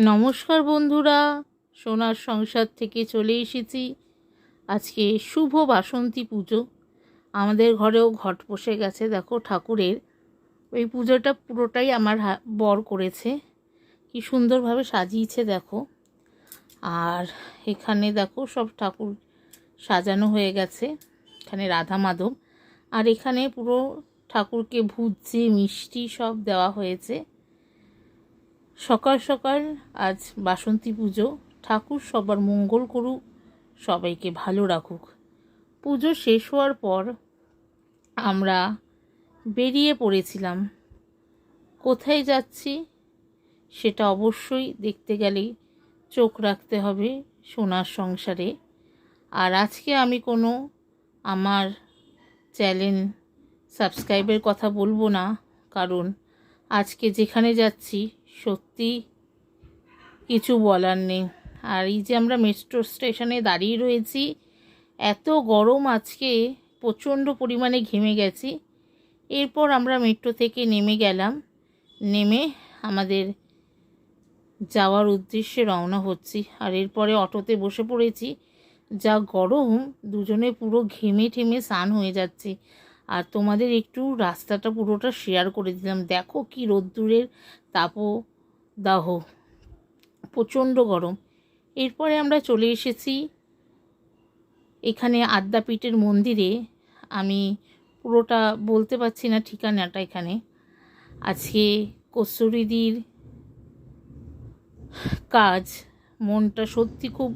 নমস্কার বন্ধুরা, সোনার সংসার থেকে চলে এসেছি। আজকে শুভ বাসন্তী পুজো। আমাদের ঘরেও ঘট বসে গেছে। দেখো ঠাকুরের ওই পুজোটা পুরোটাই আমার বর করেছে। কি সুন্দরভাবে সাজিয়েছে দেখো। আর এখানে দেখো সব ঠাকুর সাজানো হয়ে গেছে। এখানে রাধা মাধব, আর এখানে পুরো ঠাকুরকে ভুজি মিষ্টি সব দেওয়া হয়েছে। সকাল সকাল আজ বাসন্তী পুজো। ঠাকুর সবার মঙ্গল করুক, সবাইকে ভালো রাখুক। পুজো শেষ হওয়ার পর আমরা বেরিয়ে পড়েছিলাম। কোথায় যাচ্ছি সেটা অবশ্যই দেখতে গেলেই চোখ রাখতে হবে সোনার সংসারে। আর আজকে আমি কোনো আমার চ্যানেল সাবস্ক্রাইবের কথা বলবো না, কারণ আজকে যেখানে যাচ্ছি সত্যি কিছু বলার নেই। আর এই যে আমরা মেট্রো স্টেশনে দাঁড়িয়ে রয়েছি, এত গরম আজকে, প্রচণ্ড পরিমাণে ঘেমে গেছি। এরপর আমরা মেট্রো থেকে নেমে গেলাম। নেমে আমাদের যাওয়ার উদ্দেশ্যে রওনা হচ্ছি। আর এরপরে অটোতে বসে পড়েছি। যা গরম, দুজনে পুরো ঘেমে ঠেমে স্নান হয়ে যাচ্ছে। আর তোমাদের একটু রাস্তাটা পুরোটা শেয়ার করে দিলাম। দেখো কি রোদ্দুরের তাপদাহ, প্রচণ্ড গরম। এরপরে আমরা চলে এসেছি এখানে আদ্যাপীঠের মন্দিরে। আমি পুরোটা বলতে পারছি না ঠিকানাটা। এখানে আজকে কস্তুরীদির কাজ। মনটা সত্যি খুব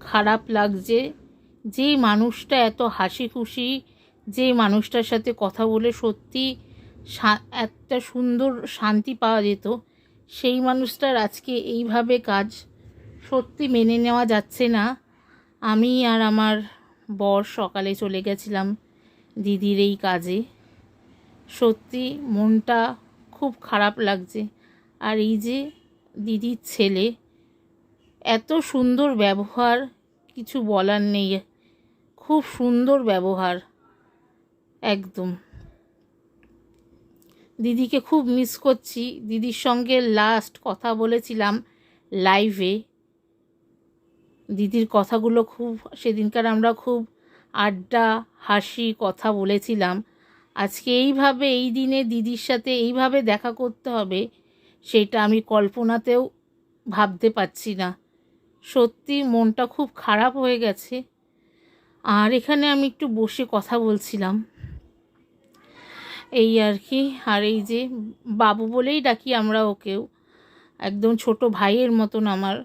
খারাপ লাগছে। যেই মানুষটা এত হাসি খুশি, যেই মানুষটার সাথে কথা বলে সত্যি একটা সুন্দর শান্তি পাওয়া যেত, সেই মানুষটার আজকে এইভাবে কাজ, সত্যি মেনে নেওয়া যাচ্ছে না। আমি আর আমার বর সকালে চলে গেছিলাম দিদির এই কাজে। সত্যি মনটা খুব খারাপ লাগছে। আর এই যে দিদির ছেলে, এত সুন্দর ব্যবহার, কিছু বলার নেই। খুব সুন্দর ব্যবহার একদম। দিদিকে খুব মিস করছি। দিদির সঙ্গে লাস্ট কথা বলেছিলাম লাইভে। দিদির কথাগুলো খুব, সেদিনকার আমরা খুব আড্ডা হাসি কথা বলেছিলাম। আজকে এইভাবে এই দিনে দিদির সাথে এইভাবে দেখা করতে হবে, সেটা আমি কল্পনাতেও ভাবতে পারছি না। সত্যি মনটা খুব খারাপ হয়ে গেছে। আর এখানে আমি একটু বসে কথা বলছিলাম, এই আর কি। আর এই যে বাবু বলেই ডাকি আমরা ওকেও, একদম ছোট ভাইয়ের মতন আমার।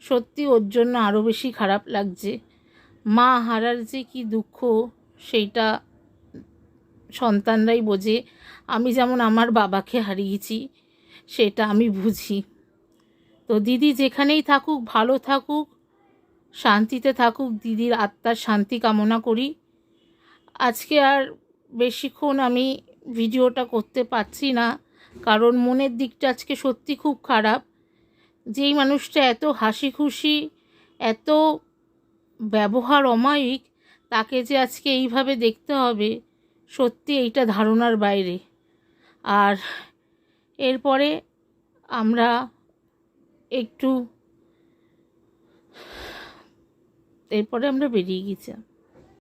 সত্যি ওর জন্য আরও বেশি খারাপ লাগছে। মা হারার যে কী দুঃখ, সেইটা সন্তানরাই বোঝে। আমি যেমন আমার বাবাকে হারিয়েছি, সেটা আমি বুঝি। তো দিদি যেখানেই থাকুক, ভালো থাকুক, শান্তিতে থাকুক। দিদির আত্মার শান্তি কামনা করি। আজকে আর বেশিক্ষণ আমি ভিডিওটা করতে পারছি না, কারণ মনের দিকটা আজকে সত্যি খুব খারাপ। যেই মানুষটা এত হাসি খুশি, এত ব্যবহার অমায়িক, তাকে যে আজকে এইভাবে দেখতে হবে, সত্যি এইটা ধারণার বাইরে। আর এরপরে আমরা বেরিয়ে গেছিলাম।